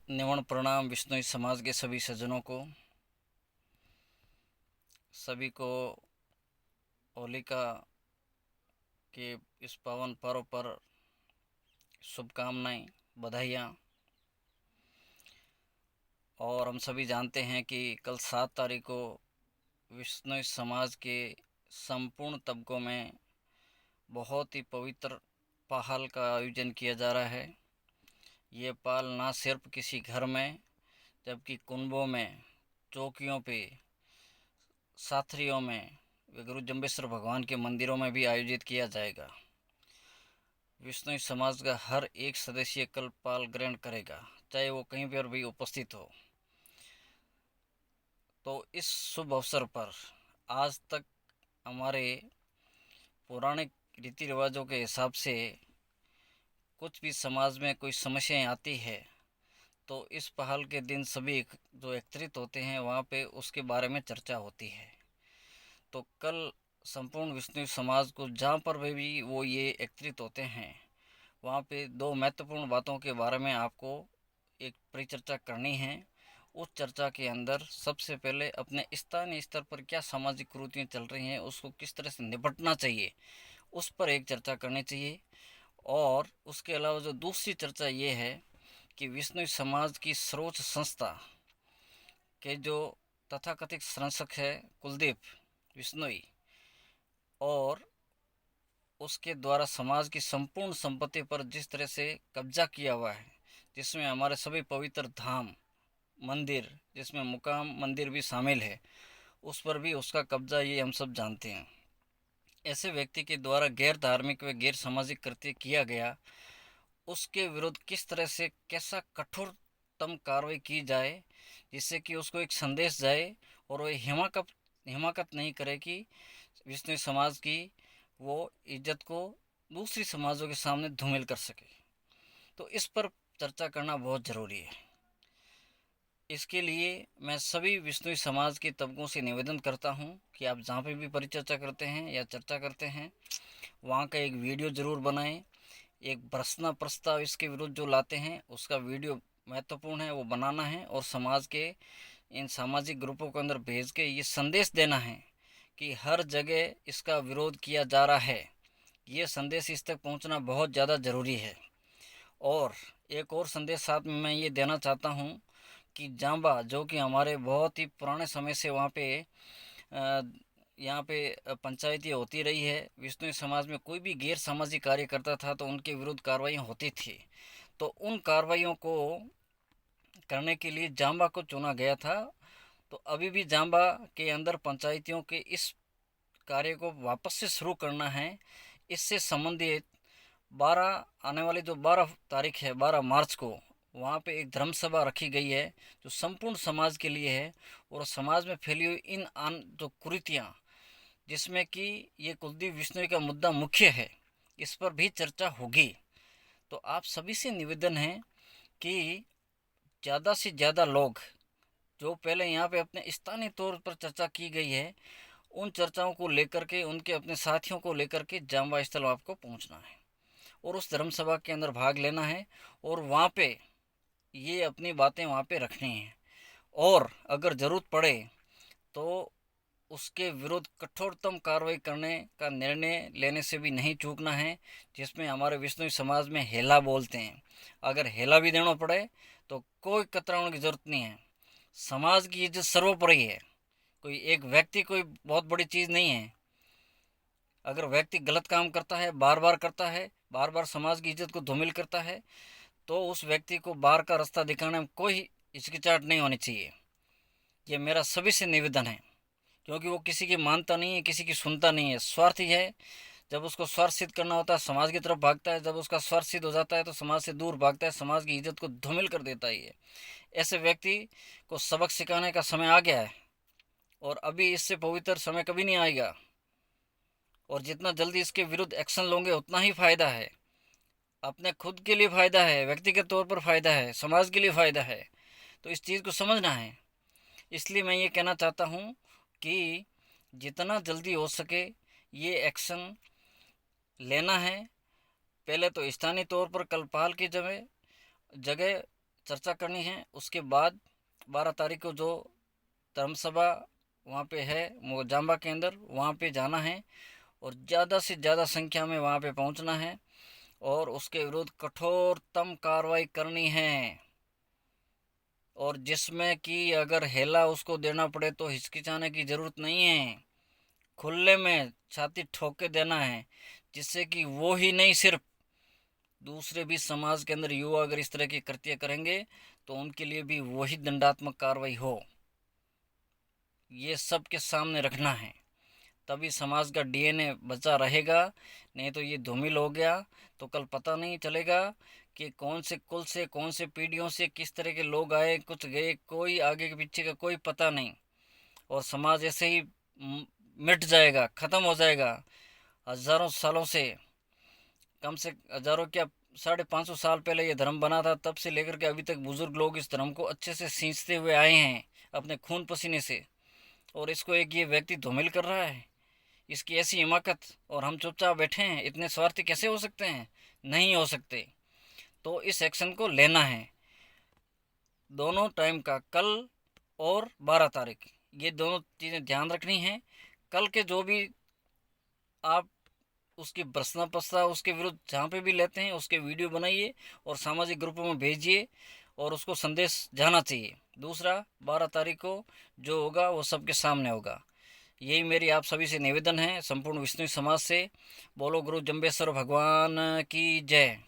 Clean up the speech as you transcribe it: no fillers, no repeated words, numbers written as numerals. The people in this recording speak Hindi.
निवण प्रणाम विश्नोई समाज के सभी सज्जनों को। सभी को होलिका के इस पावन पर्व पर शुभकामनाएं, बधाइयाँ। और हम सभी जानते हैं कि कल 7 तारीख को विश्नोई समाज के संपूर्ण तबकों में बहुत ही पवित्र पहल का आयोजन किया जा रहा है। ये पहल ना सिर्फ किसी घर में, जबकि कुंभों में, चौकियों पे, साथरियों में, गुरु जम्बेश्वर भगवान के मंदिरों में भी आयोजित किया जाएगा। विश्नोई समाज का हर एक सदस्य कल पाल ग्रहण करेगा, चाहे वो कहीं पर भी उपस्थित हो। तो इस शुभ अवसर पर आज तक हमारे पौराणिक रीति रिवाजों के हिसाब से कुछ भी समाज में कोई समस्याएं आती है तो इस पहल के दिन सभी जो एकत्रित होते हैं वहाँ पे उसके बारे में चर्चा होती है। तो कल संपूर्ण विष्णु समाज को जहाँ पर भी वो ये एकत्रित होते हैं वहाँ पे दो महत्वपूर्ण बातों के बारे में आपको एक परिचर्चा करनी है। उस चर्चा के अंदर सबसे पहले अपने स्थानीय स्तर पर क्या सामाजिक कुरीतियाँ चल रही हैं, उसको किस तरह से निपटना चाहिए, उस पर एक चर्चा करनी चाहिए। और उसके अलावा जो दूसरी चर्चा ये है कि विष्णु समाज की सर्वोच्च संस्था के जो तथाकथित संरक्षक है कुलदीप विश्नोई, और उसके द्वारा समाज की संपूर्ण संपत्ति पर जिस तरह से कब्जा किया हुआ है, जिसमें हमारे सभी पवित्र धाम मंदिर, जिसमें मुकाम मंदिर भी शामिल है, उस पर भी उसका कब्जा ये हम सब जानते हैं। ऐसे व्यक्ति के द्वारा गैर धार्मिक व गैर सामाजिक कृत्य किया गया, उसके विरुद्ध किस तरह से कैसा कठोरतम कार्रवाई की जाए जिससे कि उसको एक संदेश जाए और वो हिमाकत नहीं करे कि विष्णु समाज की वो इज्जत को दूसरी समाजों के सामने धूमिल कर सके। तो इस पर चर्चा करना बहुत ज़रूरी है। इसके लिए मैं सभी विष्णु समाज के तबकों से निवेदन करता हूं कि आप जहाँ पे भी परिचर्चा करते हैं या चर्चा करते हैं वहाँ का एक वीडियो ज़रूर बनाएं। एक भर्त्सना प्रस्ताव इसके विरुद्ध जो लाते हैं उसका वीडियो महत्वपूर्ण है, वो बनाना है और समाज के इन सामाजिक ग्रुपों के अंदर भेज के ये संदेश देना है कि हर जगह इसका विरोध किया जा रहा है। ये संदेश इस तक पहुंचना बहुत ज़्यादा ज़रूरी है। और एक और संदेश साथ में मैं ये देना चाहता हूँ कि जांबा, जो कि हमारे बहुत ही पुराने समय से वहाँ पे यहाँ पे पंचायती होती रही है, विष्णु समाज में कोई भी गैर सामाजिक कार्य करता था तो उनके विरुद्ध कार्रवाई होती थी। तो उन कार्रवाइयों को करने के लिए जांबा को चुना गया था। तो अभी भी जांबा के अंदर पंचायतियों के इस कार्य को वापस से शुरू करना है। इससे संबंधित 12 आने वाली जो 12 तारीख है, 12 मार्च को वहाँ पे एक धर्म सभा रखी गई है जो संपूर्ण समाज के लिए है। और समाज में फैली हुई इन जो कुरीतियाँ, जिसमें कि ये कुलदीप बिश्नोई का मुद्दा मुख्य है, इस पर भी चर्चा होगी। तो आप सभी से निवेदन है कि ज़्यादा से ज़्यादा लोग, जो पहले यहाँ पे अपने स्थानीय तौर पर चर्चा की गई है, उन चर्चाओं को लेकर के उनके अपने साथियों को लेकर के जांबा स्थल आपको पहुँचना है और उस धर्म सभा के अंदर भाग लेना है और वहाँ पे ये अपनी बातें वहाँ पे रखनी हैं। और अगर ज़रूरत पड़े तो उसके विरुद्ध कठोरतम कार्रवाई करने का निर्णय लेने से भी नहीं चूकना है, जिसमें हमारे विष्णु समाज में हेला बोलते हैं। अगर हेला भी देना पड़े तो कोई कतराने की ज़रूरत नहीं है। समाज की इज्जत सर्वोपरि है। कोई एक व्यक्ति कोई बहुत बड़ी चीज़ नहीं है। अगर व्यक्ति गलत काम करता है, बार बार करता है, बार बार समाज की इज्जत को धूमिल करता है, तो उस व्यक्ति को बाहर का रास्ता दिखाने में कोई हिचकिचाहट नहीं होनी चाहिए। ये मेरा सभी से निवेदन है, क्योंकि वो किसी की मानता नहीं है, किसी की सुनता नहीं है, स्वार्थी है। जब उसको स्वार्थ सिद्ध करना होता है समाज की तरफ भागता है, जब उसका स्वार्थ सिद्ध हो जाता है तो समाज से दूर भागता है, समाज की इज्जत को धूमिल कर देता है। ये ऐसे व्यक्ति को सबक सिखाने का समय आ गया है और अभी इससे पवित्र समय कभी नहीं आएगा। और जितना जल्दी इसके विरुद्ध एक्शन लोगे उतना ही फ़ायदा है। अपने खुद के लिए फ़ायदा है, व्यक्तिगत तौर पर फ़ायदा है, समाज के लिए फ़ायदा है। तो इस चीज़ को समझना है। इसलिए मैं ये कहना चाहता हूँ कि जितना जल्दी हो सके ये एक्शन लेना है। पहले तो स्थानीय तौर पर कल पहल की जगह चर्चा करनी है। उसके बाद 12 तारीख को जो धर्म सभा वहाँ पे है जांबा के अंदर, वहाँ पे जाना है और ज़्यादा से ज़्यादा संख्या में वहाँ पे पहुँचना है और उसके विरुद्ध कठोरतम कार्रवाई करनी है। और जिसमें कि अगर हेला उसको देना पड़े तो हिचकिचाने की ज़रूरत नहीं है, खुले में छाती ठोक के देना है, जिससे कि वो ही नहीं सिर्फ दूसरे भी समाज के अंदर युवा अगर इस तरह की कृत्य करेंगे तो उनके लिए भी वही दंडात्मक कार्रवाई हो। ये सबके सामने रखना है, तभी समाज का डीएनए बचा रहेगा। नहीं तो ये धूमिल हो गया तो कल पता नहीं चलेगा कि कौन से कुल से, कौन से पीढ़ियों से किस तरह के लोग आए, कुछ गए, कोई आगे के पीछे का कोई पता नहीं। और समाज ऐसे ही मिट जाएगा, ख़त्म हो जाएगा। हज़ारों सालों से, कम से हज़ारों क्या 550 साल पहले ये धर्म बना था, तब से लेकर के अभी तक बुज़ुर्ग लोग इस धर्म को अच्छे से सींचते हुए आए हैं अपने खून पसीने से। और इसको एक ये व्यक्ति धूमिल कर रहा है, इसकी ऐसी हिमाकत, और हम चुपचाप बैठे हैं। इतने स्वार्थी कैसे हो सकते हैं? नहीं हो सकते। तो इस एक्शन को लेना है दोनों टाइम का, कल और 12 तारीख, ये दोनों चीज़ें ध्यान रखनी है। कल के जो भी आप उसकी प्रश्न प्रस्ताव उसके विरुद्ध जहाँ पे भी लेते हैं उसके वीडियो बनाइए और सामाजिक ग्रुपों में भेजिए और उसको संदेश जाना चाहिए। दूसरा, 12 तारीख को जो होगा वो सबके सामने होगा। यही मेरी आप सभी से निवेदन है, संपूर्ण विष्णु समाज से। बोलो गुरु जम्बेश्वर भगवान की जय।